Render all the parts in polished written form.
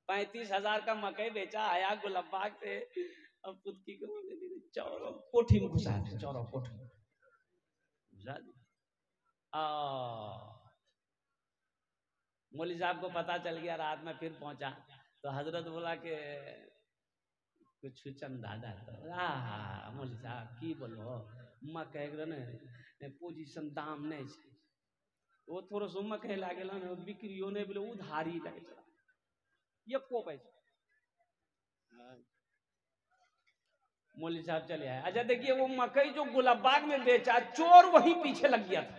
35,000 का मकई बेचा, आया गुलबाग से, अब पुतकी को चौरा कोठी में घुसा दे, चौरा कोठी में घुसा दे। मौलवी साहब को पता चल गया, रात में फिर पहुंचा तो हजरत बोला कि कुछ चंदा डाल। मौलवी साहब की बोलो मकई ने पोजीशन दाम नहीं है, वो थोड़ा सा मकई लागे ना बिक्रियो नहीं बोले उधारी लगे चला ये को पैसा। मौलवी साहब चले आए। अच्छा देखिए वो मकई जो गुलाबाग में बेचा, चोर वहीं पीछे लग गया था,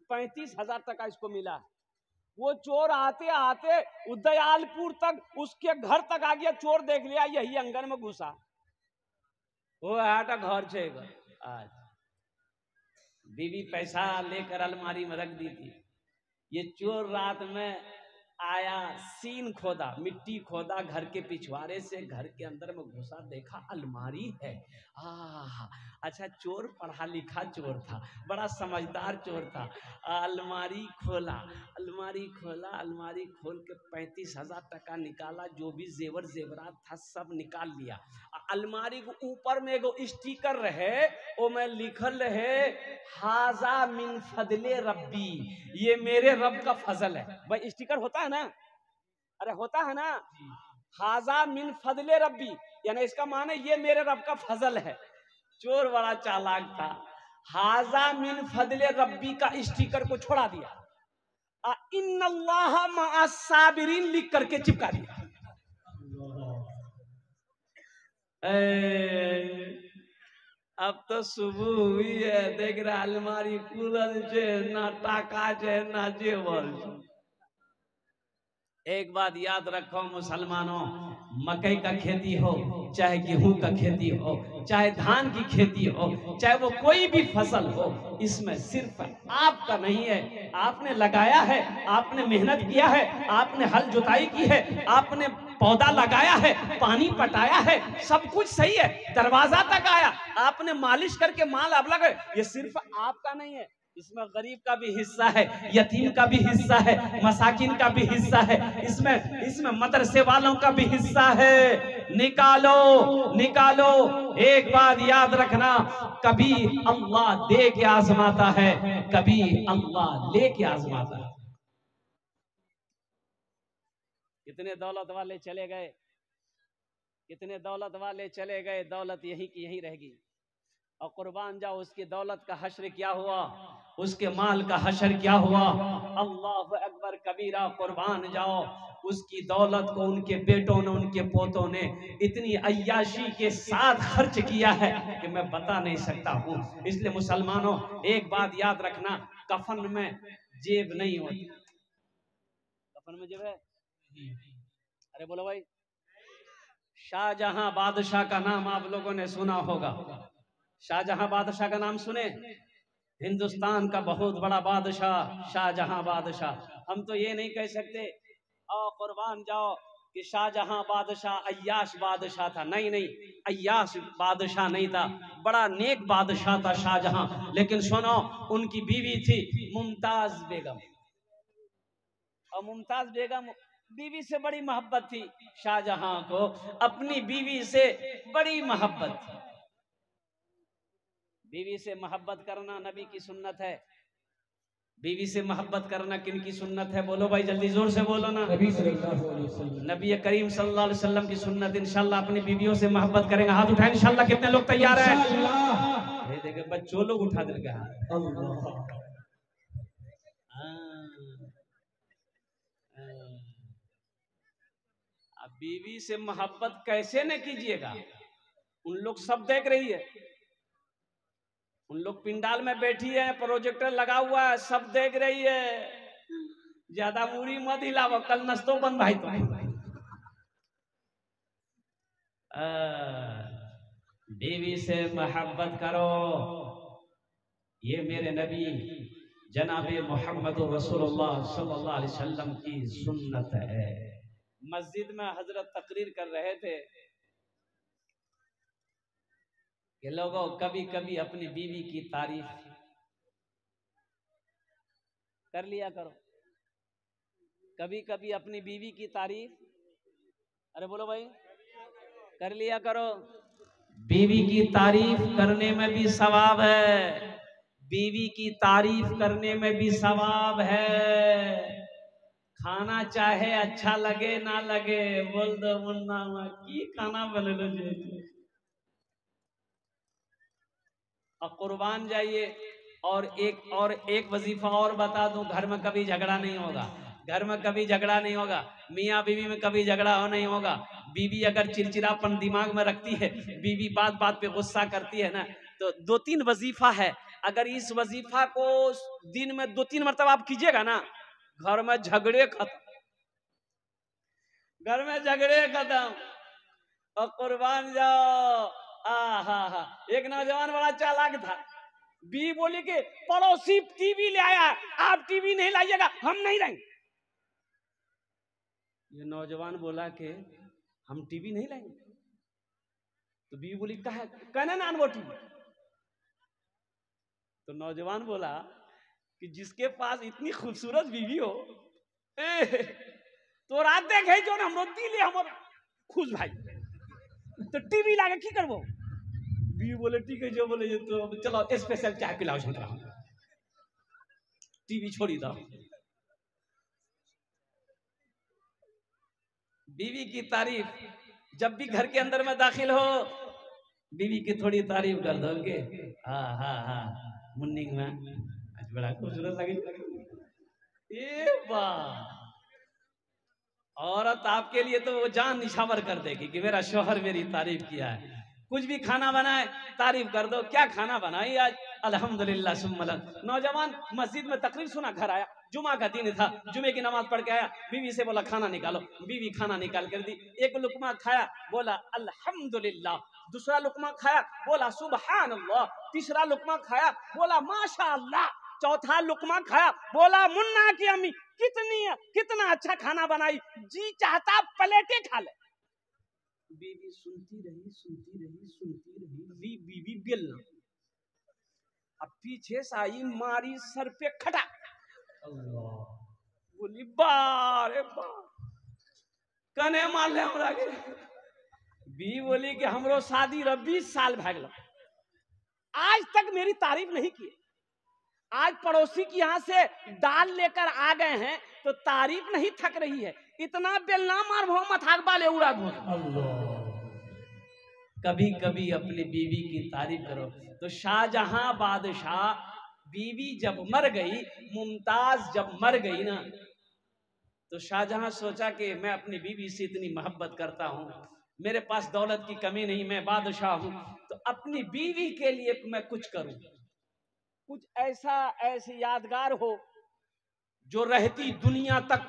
35,000 टका इसको मिला। वो चोर आते आते दयालपुर तक उसके घर तक आ गया, चोर देख लिया यही अंगन में घुसा, वो आटा घर छे आज बीवी पैसा लेकर अलमारी में रख दी थी। ये चोर रात में आया, सीन खोदा, मिट्टी खोदा घर के पिछवाड़े से, घर के अंदर में घुसा, देखा अलमारी है। अच्छा चोर पढ़ा लिखा चोर था, बड़ा समझदार चोर था। अलमारी खोला, अलमारी खोला, अलमारी खोल के 35,000 टका निकाला, जो भी जेवर जेवरात था सब निकाल लिया। अलमारी के ऊपर में एगो स्टिकर रहे, वो में लिखल रहे हाजा मिन फजले रब्बी, ये मेरे रब का फजल है। भाई स्टिकर होता है ना, अरे होता है ना, हाजा मिन फजले रब्बी, यानी इसका माने ये मेरे रब का फजल है। चोर बड़ा चालाक था, हाजा मिन फजले रब्बी का स्टिकर को छोड़ा दिया, इन्नल्लाह मअस साबिरीन लिख करके चिपका दिया। अब तो सुबह हुई है, देख रहा अलमारी खुलल छे, ना टाका छे ना जेवर। एक बात याद रखो मुसलमानों, मकई का खेती हो, चाहे गेहूं का खेती हो, चाहे धान की खेती हो, चाहे वो कोई भी फसल हो, इसमें सिर्फ आपका नहीं है। आपने लगाया है, आपने मेहनत किया है, आपने हल जुताई की है, आपने पौधा लगाया है, पानी पटाया है, सब कुछ सही है, दरवाजा तक आया, आपने मालिश करके माल अब लगे, ये सिर्फ आपका नहीं है, इसमें गरीब का भी हिस्सा है, यतीम का भी हिस्सा है, मसाकिन का भी हिस्सा है, इसमें मदरसे वालों का भी हिस्सा है। निकालो निकालो। एक बात याद रखना, कभी अल्लाह दे के आजमाता है, कभी अल्लाह ले के आजमाता है। कितने दौलत वाले चले गए, कितने दौलत वाले चले गए, दौलत यही की यही रहेगी। और कुर्बान जाओ उसकी दौलत का हश्र क्या हुआ, उसके माल का हश्र क्या हुआ। अल्लाह अकबर कबीरा, कुर्बान जाओ उसकी दौलत को उनके बेटों ने, उनके पोतों ने इतनी अय्याशी के साथ खर्च किया है कि मैं बता नहीं सकता हूँ। इसलिए मुसलमानों एक बात याद रखना, कफन में जेब नहीं होती। कफन में जेब है? अरे बोलो भाई, शाहजहां बादशाह का नाम आप लोगों ने सुना होगा। शाहजहां बादशाह का नाम सुने? हिंदुस्तान का बहुत बड़ा बादशाह शाहजहां बादशाह। हम तो ये नहीं कह सकते और कुर्बान जाओ कि शाहजहां बादशाह अय्याश बादशाह था, नहीं नहीं, अय्याश बादशाह नहीं था, बड़ा नेक बादशाह था शाहजहां। लेकिन सुनो, उनकी बीवी थी मुमताज बेगम, और मुमताज बेगम बीवी से बड़ी मोहब्बत थी, शाहजहां को अपनी बीवी से बड़ी मोहब्बत थी। बीवी से मोहब्बत करना नबी की सुन्नत है। बीवी से मोहब्बत करना किन की सुन्नत है? बोलो भाई जल्दी, जोर से बोलो ना। नबी करीम सल्लल्लाहु अलैहि वसल्लम की सुन्नत। इंशाल्लाह अपनी बीवियों से मोहब्बत करेंगे। हाथ उठाएं इंशाल्लाह। कितने लोग तैयार हैं? ये देखिए बच्चों लोग उठा देंगे हाथ। अब बीवी से मोहब्बत कैसे न कीजिएगा? उन लोग सब देख रही है, उन लोग पिंडाल में बैठी है, प्रोजेक्टर लगा हुआ है, सब देख रही है। ज्यादा मूरी मत हिलाओ, कल नस्तो बंद भाई। तो बीवी से मोहब्बत करो, ये मेरे नबी जनाबे मोहम्मद रसूलुल्लाह सल्लल्लाहु अलैहि वसल्लम की सुन्नत है। मस्जिद में हजरत तकरीर कर रहे थे कि लोगों कभी कभी अपनी बीवी की तारीफ कर लिया करो, कभी कभी अपनी बीवी की तारीफ अरे बोलो भाई, कर लिया करो। बीवी की तारीफ करने में भी सवाब है, बीवी की तारीफ करने में भी सवाब है। खाना चाहे अच्छा लगे ना लगे, बोल दो मुन्ना की खाना बने लो जी। और कुर्बान जाइए। और एक वजीफा और बता दूं, घर में कभी झगड़ा नहीं होगा, घर में कभी झगड़ा नहीं होगा, मियाँ बीवी में कभी झगड़ा हो नहीं होगा। बीवी अगर चिड़चिड़ापन दिमाग में रखती है, बीवी बात बात पे गुस्सा करती है ना, तो 2-3 वजीफा है, अगर इस वजीफा को दिन में 2-3 मरतबा आप कीजिएगा ना, घर में झगड़े खत्म, घर में झगड़े खत्म। और कुर्बान जाओ, हा। एक नौजवान बड़ा चालाक था, बी बोली कि पड़ोसी टीवी ले आया, आप टीवी नहीं लाइएगा, हम नहीं लाएंगे। ये नौजवान बोला कि हम टीवी नहीं लाएंगे, तो बी बोली कहना ना वो टीवी। तो नौजवान बोला कि जिसके पास इतनी खूबसूरत बीवी हो, तो रात देखे जो हम दिले हमर खुश भाई, तो टीवी लाके की करबो। बी बोले ठीक है, जो बोले तो चलो स्पेशल चाय पिलाओ, टीवी छोड़ी दो। बीवी की तारीफ, जब भी घर के अंदर में दाखिल हो, बीवी की थोड़ी तारीफ कर दोगे, हाँ मुन्नी में आज बड़ा खूबसूरत लगी। ये वाह, औरत आपके लिए तो वो जान निछावर कर देगी कि मेरा शौहर मेरी तारीफ किया है। कुछ भी खाना बनाए तारीफ कर दो, क्या खाना बनाई आज, अल्हम्दुलिल्लाह सुम्मा। नौजवान मस्जिद में तकरीर सुना, घर आया, जुमा का दिन था, जुमे की नमाज पढ़ के आया, बीवी से बोला खाना निकालो, बीवी खाना निकाल कर दी। एक लुकमा खाया, बोला अल्हम्दुलिल्लाह, दूसरा लुकमा खाया, बोला सुबहान अल्लाह, तीसरा लुकमा खाया, बोला माशा अल्लाह, चौथा लुकमा खाया, बोला मुन्ना की अम्मी कितना अच्छा खाना बनाई, जी चाहता प्लेटें खा ले। बीवी सुनती रही, बीवी बेलना, अब पीछे से आई मारी सर पे खटा, बोली बारे बा कने मार ले हमरा के। बी बोली कि हमरो शादी 20 साल भए गेल, आज तक मेरी तारीफ नहीं की। आज पड़ोसी की यहाँ से दाल लेकर आ गए हैं तो तारीफ नहीं थक रही है, इतना बेलना मार भो मथाक बाले उड़ा भो। कभी कभी अपनी बीवी की तारीफ करो। तो शाहजहां बादशाह, बीवी जब मर गई, मुमताज जब मर गई ना, तो शाहजहां सोचा कि मैं अपनी बीवी से इतनी मोहब्बत करता हूँ, मेरे पास दौलत की कमी नहीं, मैं बादशाह हूँ, तो अपनी बीवी के लिए मैं कुछ करूं, कुछ ऐसी यादगार हो जो रहती दुनिया तक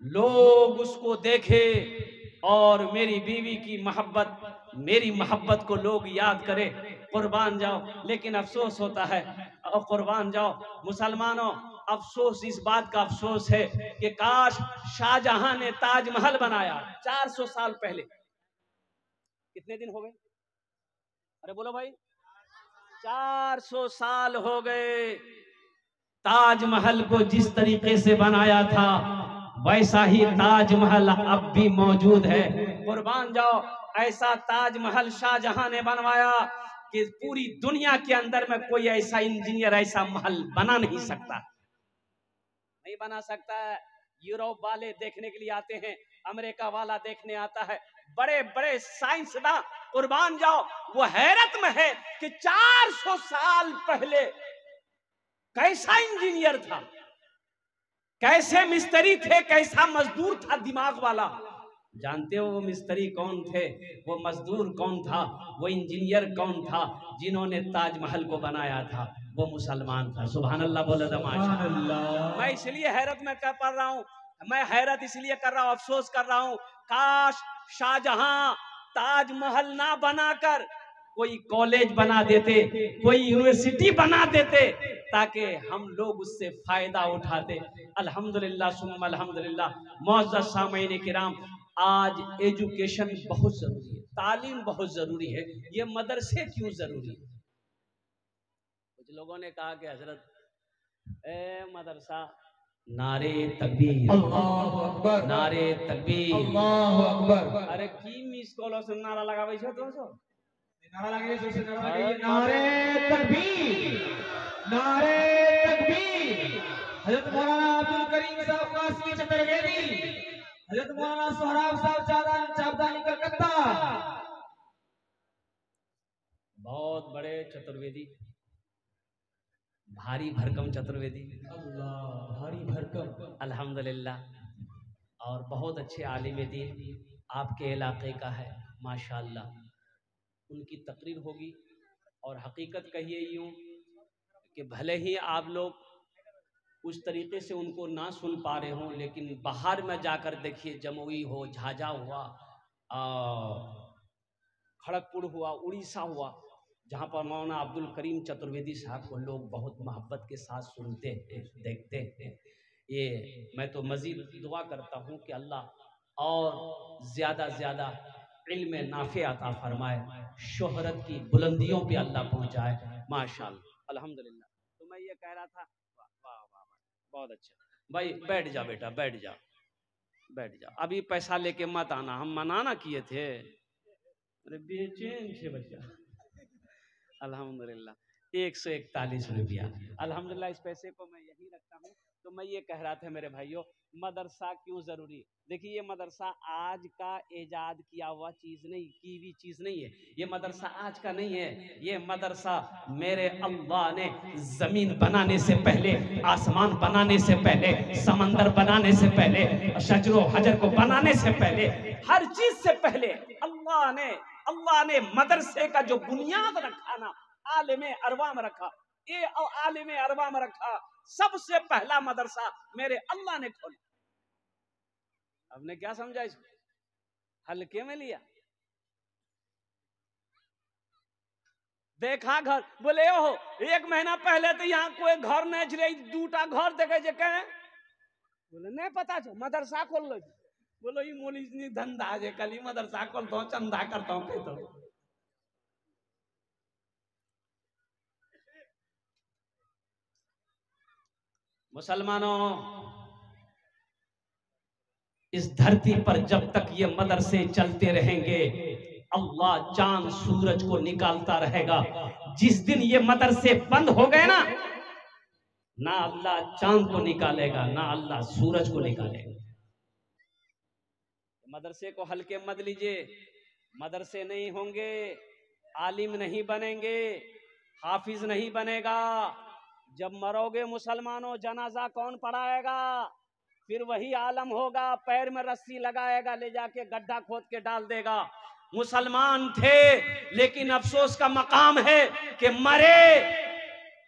लोग उसको देखे और मेरी बीवी की मोहब्बत, मेरी मोहब्बत को लोग याद करें। कुर्बान जाओ, लेकिन अफसोस होता है, और कुर्बान जाओ मुसलमानों, अफसोस इस बात का अफसोस है कि काश शाहजहां ने ताजमहल बनाया 400 साल पहले। कितने दिन हो गए, अरे बोलो भाई, 400 साल हो गए। ताजमहल को जिस तरीके से बनाया था वैसा ही ताजमहल अब भी मौजूद है। कुर्बान जाओ, ऐसा ताजमहल शाहजहां ने बनवाया कि पूरी दुनिया के अंदर में कोई ऐसा इंजीनियर ऐसा महल बना नहीं सकता, नहीं बना सकता है। यूरोप वाले देखने के लिए आते हैं, अमेरिका वाला देखने आता है, बड़े बड़े साइंसदान, कुर्बान जाओ, वो हैरत में है कि 400 साल पहले कैसा इंजीनियर था, कैसे मिस्त्री थे, कैसा मजदूर था दिमाग वाला। जानते हो वो मिस्त्री कौन थे, वो मजदूर कौन था, वो इंजीनियर कौन था जिन्होंने ताजमहल को बनाया था? वो मुसलमान था। सुभान अल्लाह बोले तो माशाअल्लाह। मैं इसलिए हैरत में कर पा रहा हूँ, मैं हैरत इसलिए कर रहा हूँ, अफसोस कर रहा हूँ, काश शाहजहां ताजमहल ना बनाकर कोई कॉलेज बना देते, कोई यूनिवर्सिटी बना देते, ताकि हम लोग उससे फायदा उठाते। अल्हम्दुलिल्लाह सुम्मा अल्हम्दुलिल्लाह। मुअज़्ज़ज़ सामईन किराम, आज एजुकेशन बहुत जरूरी है, तालीम बहुत जरूरी है। ये मदरसे क्यों जरूरी है? कुछ लोगों ने कहा कि हजरत मदरसा नारे तकबीर, अल्लाहु अकबर, नारे तकबीर, अल्लाहु अकबर। अरे की मिस कॉल से नारा लगावे छो तो सो नारा लगे सबसे नारा लगे नारे तकबीर, नारे तकबीर। हजरत मौलाना अब्दुल करीम साहब कासमी चतुर्वेदी, हजरत मौलाना सोहराब साहब चाबदानी कलकत्ता। बहुत बड़े चतुर्वेदी, भारी भरकम चतुर्वेदी, अल्लाह भारी भरकम, अल्हम्दुलिल्लाह। और बहुत अच्छे आलिम दीन आपके इलाके का है माशाअल्लाह। उनकी तकरीर होगी और हकीकत कहिए यूँ कि भले ही आप लोग उस तरीके से उनको ना सुन पा रहे हों, लेकिन बाहर में जाकर देखिए, जमुई हो, झाझा हुआ, खड़गपुर हुआ, उड़ीसा हुआ, जहाँ पर मौलाना अब्दुल करीम चतुर्वेदी साहब को लोग बहुत मोहब्बत के साथ सुनते हैं, देखते हैं। ये मैं तो मज़ीद दुआ करता हूँ कि अल्लाह और ज़्यादा ज़्यादा इल्म नाफ़े अता फरमाए, शोहरत की बुलंदियों पे अल्लाह पहुँचाए माशाअल्लाह अल्हम्दुलिल्लाह। तो मैं ये कह रहा था, वाह वाह वाह, बहुत अच्छा भाई, बैठ जा बेटा, बैठ जा, बैठ जा, अभी पैसा लेके मत आना, हम मना ना किए थे। अरे बेचैन थे बच्चा। अल्हम्दुलिल्लाह 141 रुपया, अल्हम्दुलिल्लाह। इस पैसे को मैं यहीं रखता हूँ। तो मैं ये कह रहा था मेरे भाइयों, मदरसा क्यों ज़रूरी। देखिए ये मदरसा आज का ईजाद किया हुआ चीज़ नहीं, की हुई चीज़ नहीं है। ये मदरसा आज का नहीं है, ये मदरसा मेरे अल्लाह ने ज़मीन बनाने से पहले, आसमान बनाने से पहले, समंदर बनाने से पहले, शजरो हजर को बनाने से पहले, हर चीज़ से पहले अल्लाह ने मदरसे का जो बुनियाद रखा ना, आलिम अरवा में रखा, ये आलिम अरवा में रखा। सबसे पहला मदरसा मेरे अल्लाह ने खोला। आपने क्या समझा इसको, हल्के में लिया। देखा घर बोले हो, एक महीना पहले तो यहाँ कोई घर नहीं छे, दूटा घर देखे जे कहे बोले नहीं पता छो मदरसा खोल लो। बोलो ये मोली इतनी धंधा जे कल मदरसा खोलता हूँ, चंदा करता हूँ कहता हूँ। मुसलमानों, इस धरती पर जब तक ये मदरसे चलते रहेंगे, अल्लाह चांद सूरज को निकालता रहेगा। जिस दिन ये मदरसे बंद हो गए ना, ना अल्लाह चांद को निकालेगा, ना अल्लाह सूरज को निकालेगा। मदरसे को हल्के मत लीजिए। मदरसे नहीं होंगे, आलिम नहीं बनेंगे, हाफिज नहीं बनेगा। जब मरोगे मुसलमानों, जनाजा कौन पढ़ाएगा? फिर वही आलम होगा, पैर में रस्सी लगाएगा, ले जाके गड्ढा खोद के डाल देगा। मुसलमान थे, लेकिन अफसोस का मकाम है कि मरे,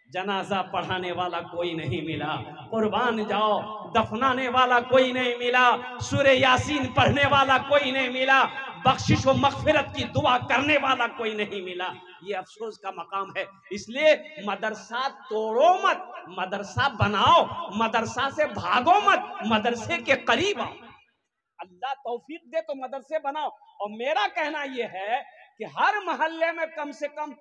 जनाजा पढ़ाने वाला कोई नहीं मिला, कुर्बान जाओ दफनाने वाला कोई नहीं मिला, सूरे यासीन पढ़ने वाला कोई नहीं मिला, बख्शिश व मगफिरत की दुआ करने वाला कोई नहीं मिला। ये अफसोस का मकाम है। इसलिए मदरसा तोड़ो मत, मदरसा बनाओ, मदरसा से भागो मत, मदरसे के करीब आओ। अल्लाह तौफीक दे तो मदरसे बनाओ। और मेरा कहना यह है कि हर मोहल्ले में कम से कम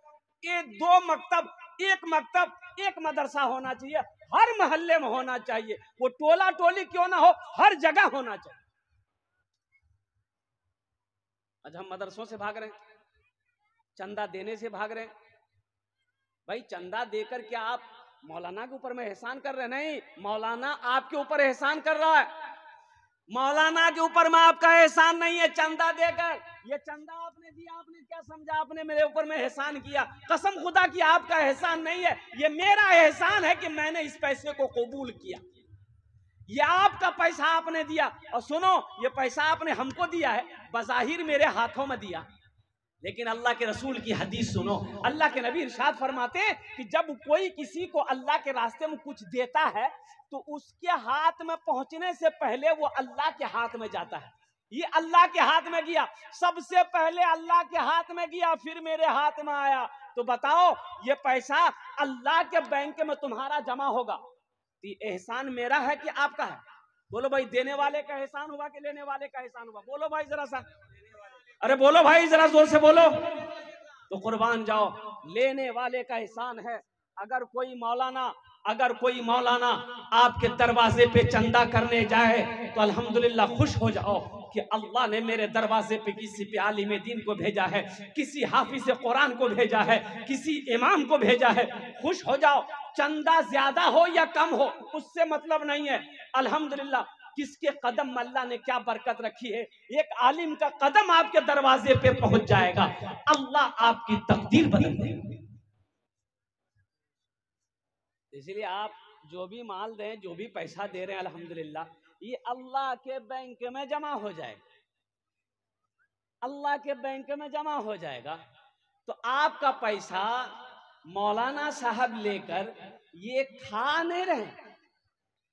ये 2 मकतब, एक मकतब, एक मदरसा होना चाहिए, हर मोहल्ले में होना चाहिए। वो टोला टोली क्यों ना हो, हर जगह होना चाहिए। आज हम मदरसों से भाग रहे हैं, चंदा देने से भाग रहे हैं। भाई चंदा देकर क्या आप मौलाना के ऊपर में एहसान कर रहे हैं? नहीं, मौलाना आपके ऊपर एहसान कर रहा है। मौलाना के ऊपर में आपका एहसान नहीं है चंदा देकर। ये चंदा आपने दिया, आपने क्या समझा आपने मेरे ऊपर में एहसान किया? कसम खुदा की आपका एहसान नहीं है, ये मेरा एहसान है कि मैंने इस पैसे को कबूल किया। ये आपका पैसा आपने दिया। और सुनो, ये पैसा आपने हमको दिया है, बज़ाहिर मेरे हाथों में दिया, लेकिन अल्लाह के रसूल की हदीस सुनो। अल्लाह के नबी इरशाद फरमाते हैं कि जब कोई किसी को अल्लाह के रास्ते में कुछ देता है, तो उसके हाथ में पहुंचने से पहले वो अल्लाह के हाथ में जाता है। ये अल्लाह के हाथ में गया, सबसे पहले अल्लाह के हाथ में गया, फिर मेरे हाथ में आया। तो बताओ, ये पैसा अल्लाह के बैंक में तुम्हारा जमा होगा, तो एहसान मेरा है कि आपका है? बोलो भाई, देने वाले का एहसान हुआ कि लेने वाले का एहसान हुआ? बोलो भाई जरा सा, अरे बोलो भाई जरा जोर से बोलो। तो कुर्बान जाओ, लेने वाले का एहसान है। अगर कोई मौलाना अगर कोई मौलाना आपके दरवाजे पे चंदा करने जाए तो अल्हम्दुलिल्लाह खुश हो जाओ कि अल्लाह ने मेरे दरवाजे पे किसी पे आलिम दीन को भेजा है, किसी हाफिज कुरान को भेजा है, किसी इमाम को भेजा है। खुश हो जाओ, चंदा ज्यादा हो या कम हो उससे मतलब नहीं है। अल्हम्दुलिल्लाह किसके कदम में अल्लाह ने क्या बरकत रखी है। एक आलिम का कदम आपके दरवाजे पे पहुंच जाएगा, अल्लाह आपकी तकदीर बदल देगा। इसलिए आप जो भी माल दें, जो भी पैसा दे रहे हैं, अल्हम्दुलिल्लाह ये अल्लाह के बैंक में जमा हो जाएगा, अल्लाह के बैंक में जमा हो जाएगा। तो आपका पैसा मौलाना साहब लेकर ये खा नहीं रहे।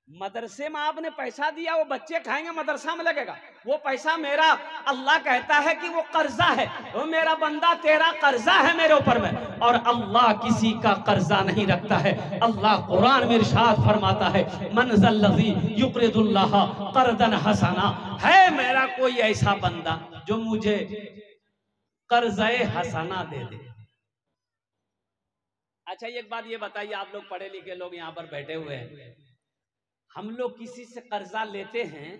मदरसे में आपने पैसा दिया, वो बच्चे खाएंगे, मदरसा में लगेगा। वो पैसा मेरा, अल्लाह कहता है कि वो कर्जा है, वो मेरा बंदा तेरा कर्जा है मेरे ऊपर में। और अल्लाह किसी का कर्जा नहीं रखता है। अल्लाह कुरान में इरशाद फरमाता है, मन ज़ल्लज़ी युक़रिदुल्लाह क़र्ज़न हसना, है मेरा कोई ऐसा बंदा जो मुझे कर्ज़े हसना दे दे। अच्छा एक बात ये बताइए, आप लोग पढ़े लिखे लोग यहाँ पर बैठे हुए हैं, हम लोग किसी से कर्जा लेते हैं,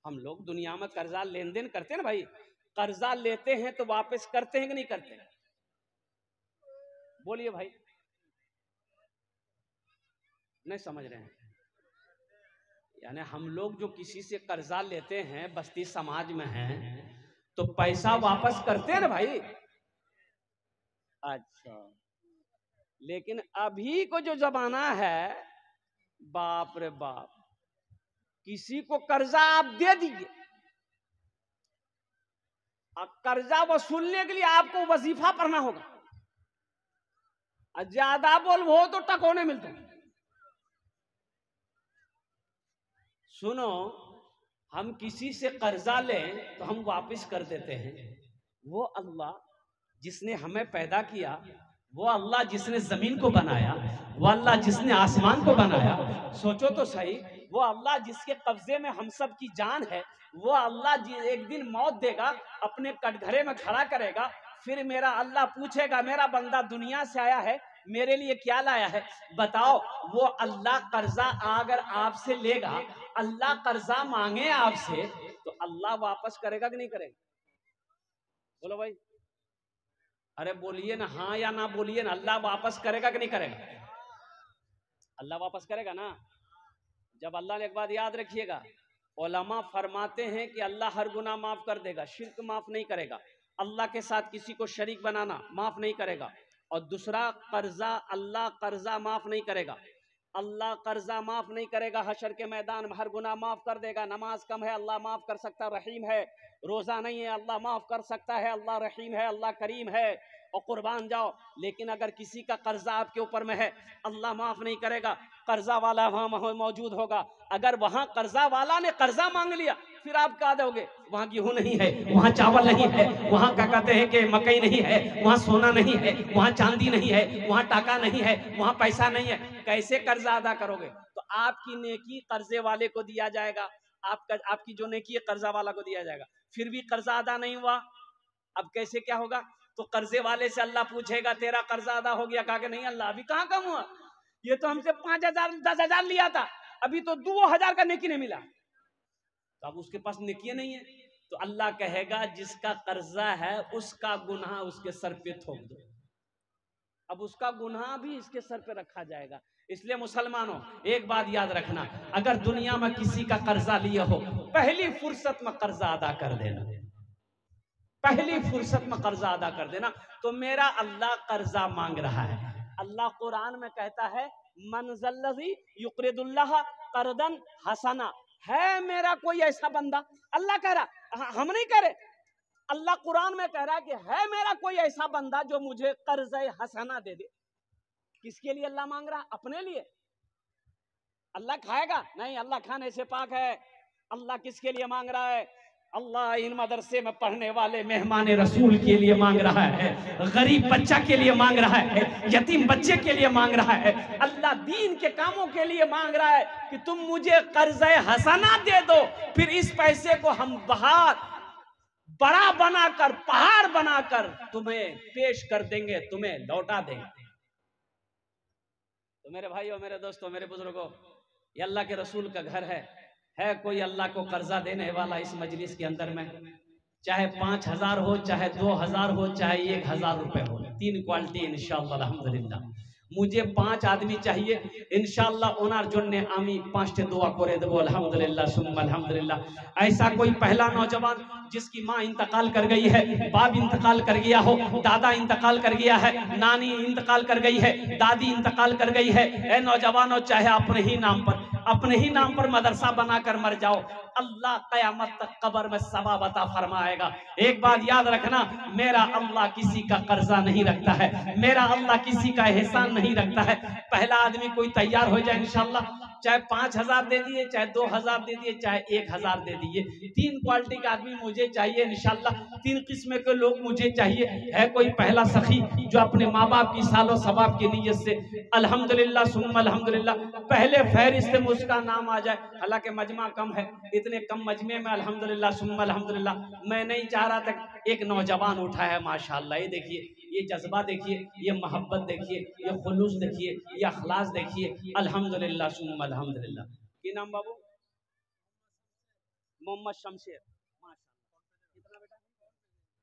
हम लोग दुनिया में कर्जा लेन देन करते हैं ना भाई, कर्जा लेते हैं तो वापस करते हैं कि नहीं करते? बोलिए भाई, नहीं समझ रहे हैं? यानी हम लोग जो किसी से कर्जा लेते हैं, बस्ती समाज में हैं, तो पैसा वापस करते हैं ना भाई। अच्छा, लेकिन अभी को जो जमाना है, बाप रे बाप, किसी को कर्जा आप दे दीजिए, कर्जा वसूलने के लिए आपको वजीफा पढ़ना होगा, ज्यादा बोल हो तो टकोने मिलते। सुनो, हम किसी से कर्जा लें तो हम वापस कर देते हैं। वो अल्लाह जिसने हमें पैदा किया, वो अल्लाह जिसने जमीन को बनाया, वो अल्लाह जिसने आसमान को बनाया, सोचो तो सही, वो अल्लाह जिसके कब्जे में हम सब की जान है, वो अल्लाह एक दिन मौत देगा, अपने कटघरे में खड़ा करेगा, फिर मेरा अल्लाह पूछेगा, मेरा बंदा दुनिया से आया है, मेरे लिए क्या लाया है? बताओ। वो अल्लाह कर्जा अगर आपसे लेगा, अल्लाह कर्जा मांगे आपसे, तो अल्लाह वापस करेगा कि नहीं करेगा? बोलो भाई, अरे बोलिए ना, हाँ या ना बोलिए ना। अल्लाह वापस करेगा कि नहीं करेगा? अल्लाह वापस करेगा ना। जब अल्लाह ने, एक बात याद रखिएगा, उलमा फरमाते हैं कि अल्लाह हर गुनाह माफ कर देगा, शिर्क माफ नहीं करेगा, अल्लाह के साथ किसी को शरीक बनाना माफ नहीं करेगा, और दूसरा कर्जा, अल्लाह कर्जा माफ नहीं करेगा। अल्लाह कर्जा माफ नहीं करेगा, हशर के मैदान में हर गुनाह माफ कर देगा। नमाज कम है, अल्लाह माफ कर सकता, रहीम है। रोजा नहीं है, अल्लाह माफ कर सकता है, अल्लाह रहीम है, अल्लाह करीम है। और कुर्बान जाओ। लेकिन अगर किसी का कर्जा आपके ऊपर में है, अल्लाह माफ नहीं करेगा, कर्जा वाला वहां मौजूद होगा। अगर वहां कर्जा वाला ने कर्जा मांग लिया, फिर आप कहा दोगे वहां गेहूं नहीं है, वहां चावल नहीं है, वहां क्या कहते हैं कि मकई नहीं है, वहां सोना नहीं है, वहां चांदी नहीं है, वहां टाका नहीं है, वहां पैसा नहीं है, कैसे कर्जा अदा करोगे? तो आपकी नेकी कर्जे वाले को दिया जाएगा, आपकी जो नेकी है कर्जा वाला को दिया जाएगा। फिर भी कर्जा अदा नहीं हुआ, अब कैसे क्या होगा? तो कर्जे वाले से अल्लाह पूछेगा, तेरा कर्जा अदा हो गया? कहा कि नहीं अल्लाह, अभी कहाँ कम हुआ, ये तो हमसे 5,000 10,000 लिया था, अभी तो 2,000 का नेकी नहीं मिला। तो अब उसके पास नेकी नहीं है, तो अल्लाह कहेगा जिसका कर्जा है उसका गुनाह उसके सर पे थोप दो। अब उसका गुनाह भी इसके सर पे रखा जाएगा। इसलिए मुसलमानों, एक बात याद रखना, अगर दुनिया में किसी का कर्जा लिया हो, पहली फुर्सत में कर्जा अदा कर देना, पहली फुर्सत में कर्जा अदा कर देना। तो मेरा अल्लाह कर्जा मांग रहा है। अल्लाह कुरान में कहता है, मन ज़ल्लज़ी युक़रिदुल्लाह क़र्ज़न हसना, है मेरा कोई ऐसा बंदा, अल्लाह कह रहा, हम नहीं कह रहे, अल्लाह कुरान में कह रहा है कि है मेरा कोई ऐसा बंदा जो मुझे कर्ज़े हसना दे दे। किसके लिए अल्लाह मांग रहा? अपने लिए। अल्लाह खाएगा नहीं, अल्लाह खाने से पाक है। अल्लाह किसके लिए मांग रहा है? अल्लाह इन मदरसे में पढ़ने वाले मेहमान रसूल के लिए मांग रहा है, गरीब बच्चा के लिए मांग रहा है, यतीम बच्चे के लिए मांग रहा है। अल्लाह दीन के कामों के लिए मांग रहा है कि तुम मुझे कर्ज़े हसना दे दो, फिर इस पैसे को हम बाहर बड़ा बनाकर, पहाड़ बनाकर तुम्हें पेश कर देंगे, तुम्हें लौटा देंगे। तो मेरे भाई और मेरे दोस्तों, मेरे बुजुर्गों, ये अल्लाह के रसूल का घर है कोई अल्लाह को कर्जा देने वाला इस मजलिस के अंदर में? चाहे 5,000 हो, चाहे 2,000 हो, चाहे 1,000 रुपए हो, 3 क्वालिटी इंशाअल्लाह अल्हम्दुलिल्लाह। मुझे 5 आदमी चाहिए इंशाअल्लाह। ओनार जोन्ने आमी 5 दुआ करे देबो अल्हम्दुलिल्लाह सुम्मा अल्हम्दुलिल्लाह। ऐसा कोई पहला नौजवान जिसकी माँ इंतकाल कर गई है, बाप इंतकाल कर गया हो, दादा इंतकाल कर गया है, नानी इंतकाल कर गई है, दादी इंतकाल कर गई है, ए नौजवानों, चाहे अपने ही नाम पर मदरसा बनाकर मर जाओ, अल्लाह कयामत तक कब्र में सवाब अता फरमाएगा। एक बात याद रखना, मेरा अल्लाह किसी का कर्जा नहीं रखता है, मेरा अल्लाह किसी का एहसान नहीं रखता है। पहला आदमी कोई तैयार हो जाए इंशाअल्लाह, चाहे 5,000 दे दिए, चाहे 2,000 दे दिए, चाहे 1,000 दे दिए, 3 क्वालिटी का आदमी मुझे चाहिए इंशाअल्लाह। 3 किस्म के लोग मुझे चाहिए। है कोई पहला सखी जो अपने माँ बाप की सालों सवाब की नीयत से अल्हम्दुलिल्लाह सुम्मा अल्हम्दुलिल्लाह पहले फहरिस्त में उसका नाम आ जाए। हालांकि मजमा कम है, इतने कम मजमे में अल्हम्दुलिल्लाह सुम्मा अल्हम्दुलिल्लाह मैं नहीं चाह रहा था। एक नौजवान उठा है माशाअल्लाह, ये देखिए, ये जज्बा देखिए, ये मोहब्बत देखिए, ये खुलूस देखिए, ये अखलास देखिए, अल्हम्दुलिल्लाह सुम्मा अल्हम्दुलिल्लाह। की नाम बाबू? मोहम्मद शमशेर। कितना बेटा?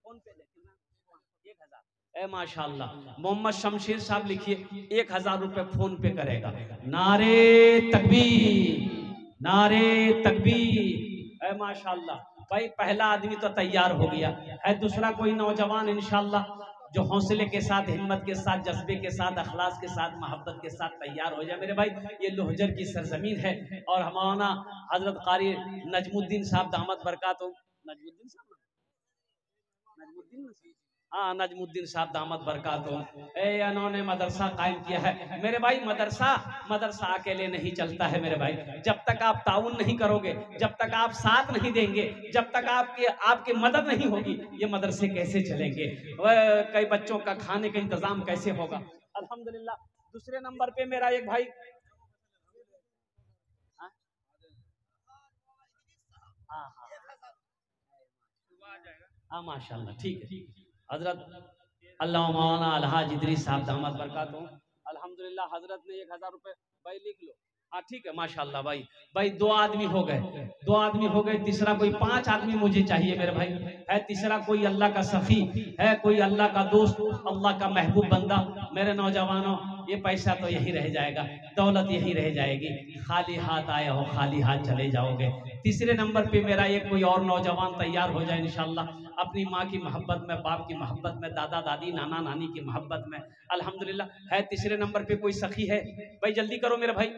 फोन पे ले कितना? 1,000। ए माशाअल्लाह, मोहम्मद शमशेर साहब लिखिए 1,000 रुपए फोन पे करेगा। नारे तकबीर, नारे तकबीर। ए माशाअल्लाह भाई, पहला आदमी तो तैयार हो गया है। दूसरा कोई नौजवान इंशाअल्लाह जो हौसले के साथ, हिम्मत के साथ, जज्बे के साथ, अखलास के साथ, मोहब्बत के साथ तैयार हो जाए मेरे भाई। ये लोहजर की सरजमीन है और हमारा हजरत कारी नजमुद्दीन साहब दामद बरकातुहू, नजमुद्दीन साहब, हाँ नजमुद्दीन साहब दामद बरकातुहू, इन्होंने मदरसा कायम किया है मेरे भाई। मदरसा अकेले नहीं चलता है मेरे भाई। जब तक आप ताउन नहीं करोगे, जब तक आप साथ नहीं देंगे, जब तक आपकी मदद नहीं होगी, ये मदरसे कैसे चलेंगे? कई बच्चों का खाने का इंतजाम कैसे होगा? अल्हम्दुलिल्लाह। दूसरे नंबर पे मेरा एक भाई, हाँ हाँ माशाल्लाह, ठीक है। हजरत अल्लाह मौलाना अलहाज इदरीस साहब दामद बरकातुहू, अल्हम्दुलिल्लाह हजरत ने 1,000 रुपए भाई लिख लो। हाँ ठीक है माशाल्लाह भाई 2 आदमी हो गए, 2 आदमी हो गए। तीसरा कोई 5 आदमी मुझे चाहिए मेरे भाई। है तीसरा कोई अल्लाह का सखी, है कोई अल्लाह का दोस्त, अल्लाह का महबूब बंदा। मेरे नौजवानों, ये पैसा तो यही रह जाएगा, दौलत यही रह जाएगी, खाली हाथ आए हो खाली हाथ चले जाओगे। तीसरे नंबर पे मेरा एक कोई और नौजवान तैयार हो जाए इंशाल्लाह, अपनी माँ की मोहब्बत में, बाप की मोहब्बत में, दादा दादी नाना नानी की मोहब्बत में, अल्हम्दुलिल्लाह। है तीसरे नंबर पे कोई सखी है भाई? जल्दी करो मेरे भाई।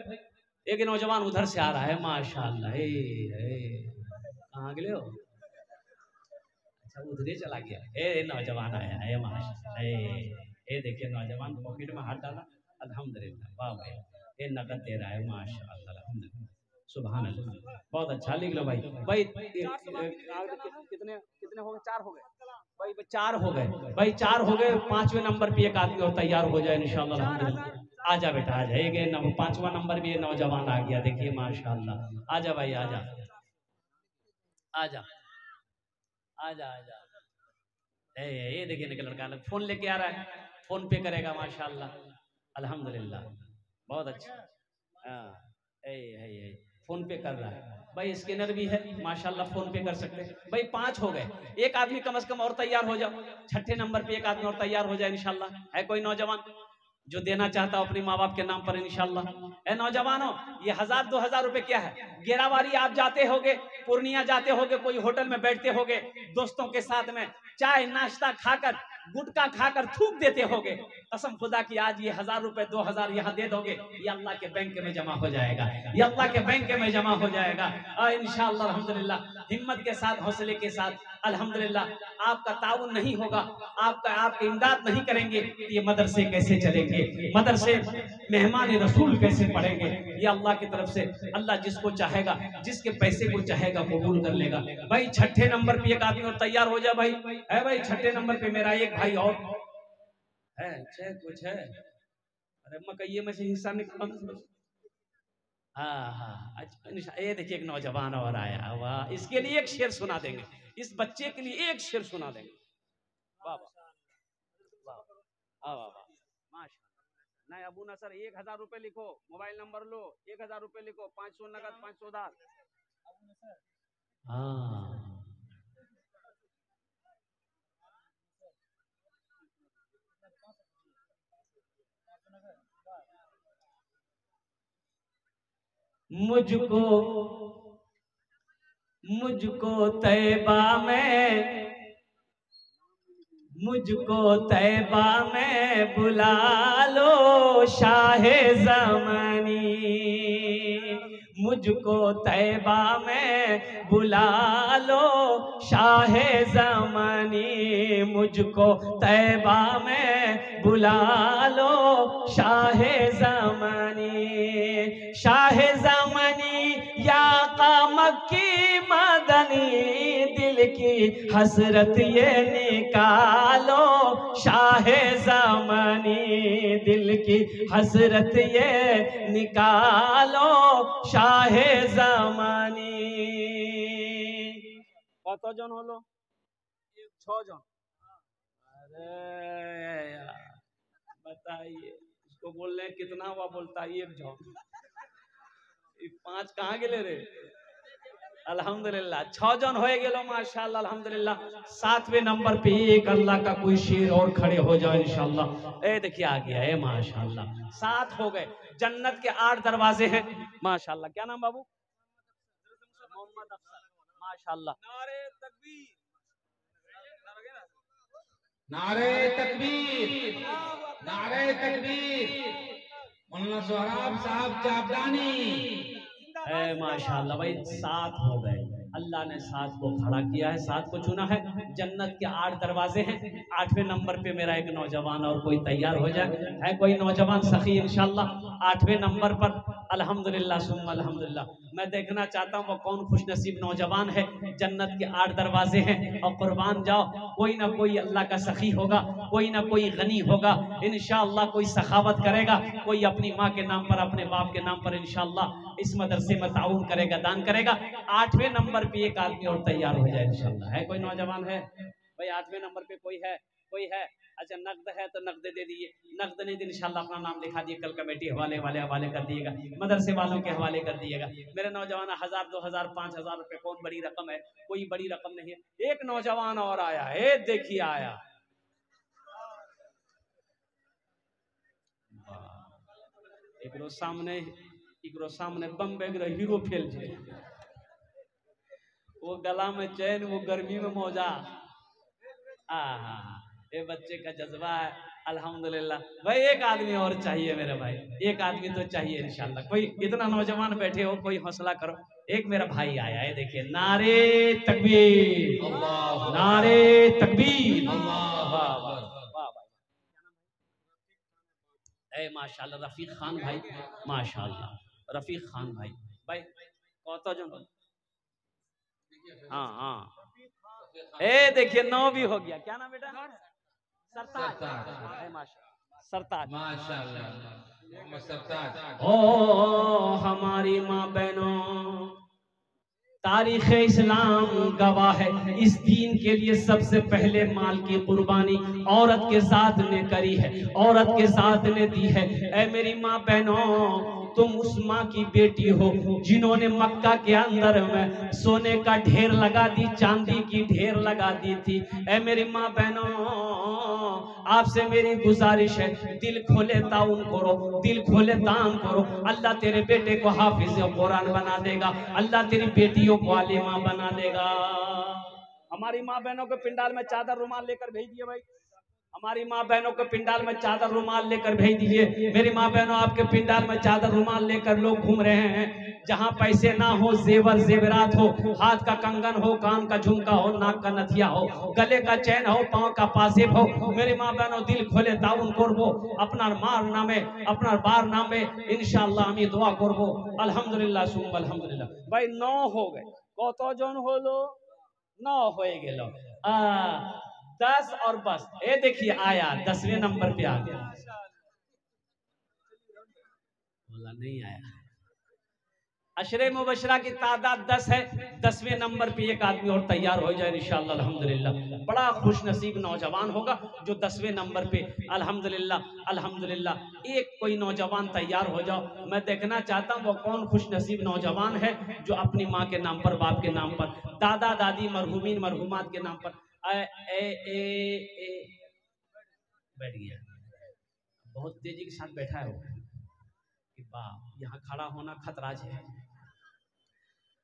एक नौजवान उधर से आ रहा है माशाल्लाह। कहाँ गए हो? अच्छा उधरे चला गया। नौजवान आया है माशाल्लाह। देखिए नौजवान पॉकेट में हाथ डाला, अल्हम्दुलिल्लाह। वाह भाई, ये नकद दे रहा है माशाल्लाह अल्हम्दुलिल्लाह सुभान अल्लाह। बहुत अच्छा, लिख लो भाई। कितने कितने हो गए? 4 हो गए भाई, 4 हो गए भाई, 4 हो गए। 5वें नंबर पे एक आदमी और तैयार हो जाए इंशाल्लाह अल्हम्दुलिल्लाह। आजा बेटा आजा, एक 5वां नंबर भी ये नौजवान आ गया, देखिए माशाल्लाह। आजा भाई आजा आजा आजा आजा। ये देखिए निकल लड़का फोन लेके आ रहा है, फोन पे करेगा माशाल्लाह अल्हम्दुलिल्लाह। बहुत अच्छा। हाँ फोन पे कर रहा है भाई, स्कैनर भी है माशाल्लाह, फोन पे कर सकते हैं भाई। 5 हो गए, एक आदमी कम से कम और तैयार हो जाओ। 6ठे नंबर पे एक आदमी और तैयार हो जाए इंशाल्लाह। है कोई नौजवान जो देना चाहता हो अपने माँ बाप के नाम पर इंशाल्लाह? है नौजवानों, ये 1,000-2,000 रुपए क्या है? गेरावारी आप जाते होगे, पूर्णिया जाते होगे, कोई होटल में बैठते होगे, दोस्तों के साथ में चाय नाश्ता खाकर, गुटखा खाकर थूक देते होगे। कसम खुदा की आज ये 1,000 रुपए 2,000 यहाँ दे दोगे, ये अल्लाह के बैंक में जमा हो जाएगा, ये अल्लाह के बैंक में जमा हो जाएगा इंशाअल्लाह अल्हम्दुलिल्लाह। हिम्मत के साथ, हौसले के साथ अल्हम्दुलिल्लाह। आपका ताउन नहीं होगा, आपकी इमदाद नहीं करेंगे, ये मदरसे कैसे चलेंगे? मदरसे मेहमान रसूल कैसे पढ़ेंगे? ये अल्लाह की तरफ से, अल्लाह जिसको चाहेगा, जिसके पैसे को चाहेगा कबूल कर लेगा भाई। 6ठे नंबर पे एक आदमी और तैयार हो जाए भाई। है भाई 6ठे नंबर पे मेरा एक भाई और है, कुछ है। अरे मकइये में से हिस्सा निकालो। हाँ अच्छा, ये देखिए एक नौजवान और आया, वाह। इसके लिए एक शेर सुना देंगे, इस बच्चे के लिए एक शेर सुना देंगे। वाह वाह वाह वाह वाह, माशाल्लाह। नहीं अबू नसर 1000 रुपए लिखो, मोबाइल नंबर लो, 1000 रुपए लिखो, 500 नगद 500 उधार। हाँ मुझको मुझको तैबा में मुझको तैबा में बुला लो शाहे ज़मानी, मुझको तैबा में बुला लो शाहे ज़मानी, मुझको तैबा में बुला लो शाहे ज़मानी, शाहे ज़मानी या आका मक्की मदनी, दिल की हसरत ये निकालो शाहे ज़मानी, दिल की हसरत ये निकालो शाहे ज़मानी। কতজন হলো? 6 জন। अरे यार बताइए, इसको बोल रहे हैं कितना हुआ, बोलता है 1 जन। 5 कहाँ गेले रे? अल्हम्दुलिल्लाह 6 जन हो गेलो माशाल्लाह अल्हम्दुलिल्लाह। 7वें नंबर पे एक अल्लाह का कोई शेर और खड़े हो जाओ इंशाल्लाह। ए देखिए आ गया है माशाल्लाह, 7 हो गए। जन्नत के 8 दरवाजे हैं माशाल्लाह। क्या नाम बाबू? मोहम्मद अफसर माशाल्लाह। नारे तकबीर, नारे तकबीर, नारे तकबीर। मौलाना सोहराब साहब चापदानी। माशाल्लाह भाई 7 हो गए। अल्लाह ने 7 को खड़ा किया है, 7 को चुना है। जन्नत के 8 दरवाजे हैं। 8वें नंबर पे मेरा एक नौजवान और कोई तैयार हो जाए, है कोई नौजवान सखी इंशाल्लाह 8वें नंबर पर। अल्हम्दुलिल्लाह सुम्मा अल्हम्दुलिल्लाह। मैं देखना चाहता हूँ वो कौन खुशनसीब नौजवान है। जन्नत के 8 दरवाजे हैं और कुर्बान जाओ, कोई ना कोई अल्लाह का सखी होगा, कोई ना कोई गनी होगा इंशाअल्लाह, कोई सखावत करेगा, कोई अपनी माँ के नाम पर अपने बाप के नाम पर इंशाअल्लाह इस मदरसे में ताउन करेगा, दान करेगा। 8वें नंबर पे एक आदमी और तैयार हो जाए इंशाअल्लाह। है कोई नौजवान है भाई 8वें नंबर पे? कोई है? कोई है? अच्छा नकद है तो नकद दे दिए, नकद नहीं तो इंशाअल्लाह अपना नाम लिखा दिए, कल कमेटी हवाले कर दिएगा, मदरसे वालों के हवाले कर दिएगा। मेरे नौजवान 1000 2000 5000 रुपए कौन बड़ी रकम है? कोई बड़ी रकम नहीं है। एक नौजवान और आया है, देखिए आया, एकरो सामने बम्बे हीरो फेल छे, वो गला में चैन, वो गर्मी में मौजा। ये बच्चे का जज्बा है अल्हम्दुलिल्लाह। भाई एक आदमी और चाहिए मेरे भाई, एक आदमी तो चाहिए इंशाल्लाह। कोई इतना नौजवान बैठे हो, कोई हौसला करो। एक मेरा भाई आया है, देखिए नारे तकबीर, नारे तकबीर, वाह वाह वाह भाई। ए माशाल्लाह रफीक खान भाई, माशाल्लाह रफीक खान भाई। भाई कौन जन? हाँ हाँ, ए देखिए 9 भी हो गया। क्या नाम बेटा? सरताज। सरताज माशाल्लाह सरताज। ओ हमारी माँ बहनों, तारीख इस्लाम गवाह है, इस दीन के लिए सबसे पहले माल की कुर्बानी औरत के साथ ने करी है, औरत के साथ ने दी है। ऐ मेरी माँ बहनों, तुम उस माँ की बेटी हो जिन्होंने मक्का के अंदर में सोने का ढेर लगा दी, चांदी की ढेर लगा दी थी। ऐ मेरी माँ बहनों, आपसे मेरी गुजारिश है, दिल खोले ताउन करो, दिल खोले दान करो। अल्लाह तेरे बेटे को हाफिज कुरान बना देगा, अल्लाह तेरी बेटियों को आलिमा बना देगा। हमारी माँ बहनों के पिंडाल में चादर रुमाल लेकर भेज दिए भाई, हमारी माँ बहनों के पिंडाल में चादर रुमाल लेकर भेज दीजिए। मेरी माँ बहनों आपके पिंडाल में चादर रुमाल लेकर लोग घूम रहे हैं। जहाँ पैसे ना हो, जेवर जेवरात हो, हाथ का कंगन हो, कान का झुमका हो, नाक का नथिया हो, गले का चैन हो, पाँव का पासेब हो। मेरी माँ बहनों दिल खोले ताउन करबो, अपना मार नामे अपना बार नामे इंशाअल्लाह আমি দোয়া করব। আলহামদুলিল্লাহ সুম আলহামদুলিল্লাহ। ভাই 9 हो गए। কতজন হলো? 9 হয়ে গেল। 10 और बस। ये देखिए आया 10वें नंबर पे आ गया। बोला नहीं आया, अशरे मुबशरा की तादाद 10 है। 10वें नंबर पे एक आदमी और तैयार हो जाए इंशाअल्लाह अल्हम्दुलिल्लाह, बड़ा खुश नसीब नौजवान होगा जो 10वें नंबर पे अल्हम्दुलिल्लाह अल्हम्दुलिल्लाह एक कोई नौजवान तैयार हो जाओ। मैं देखना चाहता हूँ वो कौन खुश नसीब नौजवान है जो अपनी माँ के नाम पर, बाप के नाम पर, दादा दादी मरहूमीन मरहूमात के नाम पर बैठ गया, बहुत तेजी के साथ बैठा है वो कि बाप यहाँ खड़ा होना खतराज है।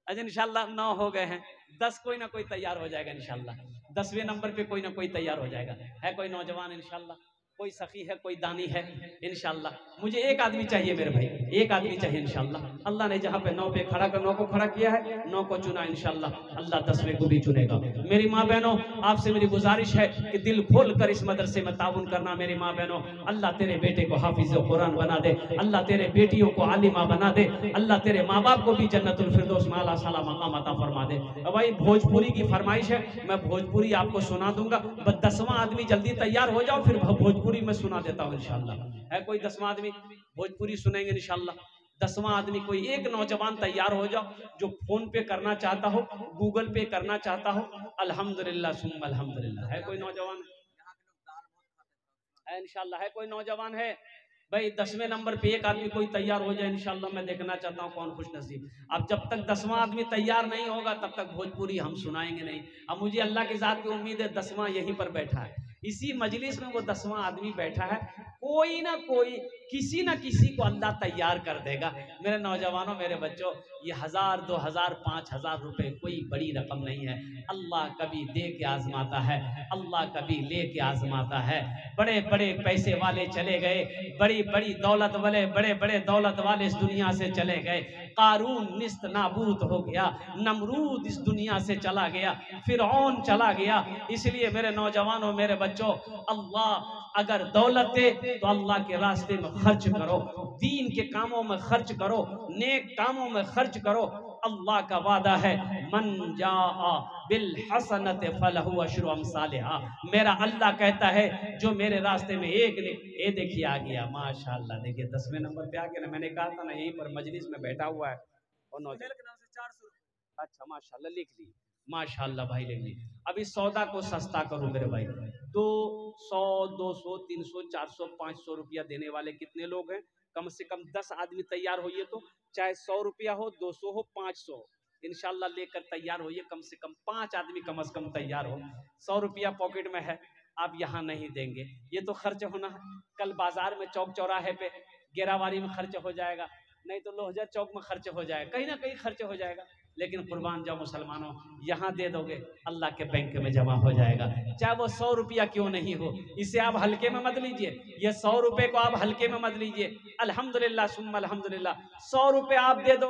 अच्छा इंशाल्लाह 9 हो गए हैं, 10 कोई ना कोई तैयार हो जाएगा इंशाल्लाह। 10वें नंबर पे कोई ना कोई तैयार हो जाएगा। है कोई नौजवान इंशाल्लाह, कोई सखी है, कोई दानी है इंशाल्लाह। मुझे एक आदमी चाहिए मेरे भाई, एक आदमी चाहिए इंशाल्लाह। अल्लाह ने जहाँ पे 9 पे खड़ा कर 9 को खड़ा किया है, 9 को चुना इंशाल्लाह, अल्लाह 10वें को भी चुनेगा। मेरी माँ बहनों, आपसे मेरी गुजारिश है कि दिल खोल कर इस मदरसे में ताउन करना। मेरी माँ बहनों, अल्लाह तेरे बेटे को हाफिज कुरान बना दे, अल्लाह तेरे बेटियों को आलिमा बना दे, अल्लाह तेरे माँ बाप को भी जन्नतुल फिरदौस में आला साला मकाम अता फरमा दे। भाई भोजपुरी की फरमाइश है, मैं भोजपुरी आपको सुना दूंगा। बस 10वां आदमी जल्दी तैयार हो जाओ, फिर भोजपुरी में सुना देता हूँ इंशाल्लाह। है कोई 10वां आदमी? भोजपुरी सुनेंगे इंशाल्लाह। 10वां आदमी कोई एक नौजवान तैयार हो जाओ जो फोन पे करना चाहता हो, गूगल पे करना चाहता हो। अल्हम्दुलिल्लाह सुम्मा अल्हम्दुलिल्लाह। है कोई नौजवान? है इंशाल्लाह। है कोई नौजवान? है भाई 10वें नंबर पे एक आदमी कोई तैयार हो जाए इंशाल्लाह। मैं देखना चाहता हूँ कौन खुश नसीब। अब जब तक 10वां आदमी तैयार नहीं होगा तब तक भोजपुरी हम सुनाएंगे नहीं। अब मुझे अल्लाह की जात की उम्मीद है 10वां यहीं पर बैठा है, इसी मजलिस में वो 10वां आदमी बैठा है। कोई ना कोई, किसी ना किसी को अल्लाह तैयार कर देगा। मेरे नौजवानों, मेरे बच्चों, ये 1000 2000 5000 रुपए कोई बड़ी रकम नहीं है। अल्लाह कभी दे के आजमाता है, अल्लाह कभी ले के आजमाता है। बड़े बड़े पैसे वाले चले गए, बड़ी बड़ी दौलत वाले, बड़े बड़े दौलत वाले इस दुनिया से चले गए। कारून निस्त नाबूद हो गया, नमरूद इस दुनिया से चला गया, फिरौन चला गया। इसलिए मेरे नौजवानों, मेरे बच्चों, अल्लाह अगर दौलत दे तो अल्लाह के रास्ते में खर्च करो, दीन के कामों में खर्च करो, नेक कामों में खर्च करो। अल्लाह का वादा है, मन जाआ बिल हसनत फलहु अशरु अमसालिहा। मेरा अल्लाह कहता है जो मेरे रास्ते में एक ये देखिए आ गया, माशाअल्लाह। देखिए 10वें नंबर पे आ गया ना। मैंने कहा था ना यहीं पर मजलिस में बैठा हुआ है। और नौजवान के नाम से 400। अच्छा माशाअल्लाह, लिख ली माशाअल्लाह भाई, लिख ली। अभी सौदा को सस्ता करो मेरे भाई। 200 200 300 400 500 रुपया देने वाले कितने लोग हैं? कम से कम 10 आदमी तैयार होइए तो, चाहे 100 रुपया हो, 200 हो, 500 इंशाल्लाह लेकर तैयार होइए। कम से कम 5 आदमी कम से कम तैयार हो। 100 रुपया पॉकेट में है, आप यहाँ नहीं देंगे, ये तो खर्च होना है। कल बाजार में चौक चौराहे पे गेरावारी में खर्च हो जाएगा, नहीं तो लोहजा चौक में खर्च हो जाएगा, कहीं ना कहीं खर्च हो जाएगा। लेकिन कुर्बान जाओ मुसलमानों, यहाँ दे दोगे अल्लाह के बैंक में जमा हो जाएगा, चाहे वो 100 रुपया क्यों नहीं हो। इसे आप हल्के में मत लीजिए, ये 100 रुपए को आप हल्के में मत लीजिए। अल्हम्दुलिल्लाह सुम्मा अल्हम्दुलिल्लाह, 100 रुपए आप दे दो।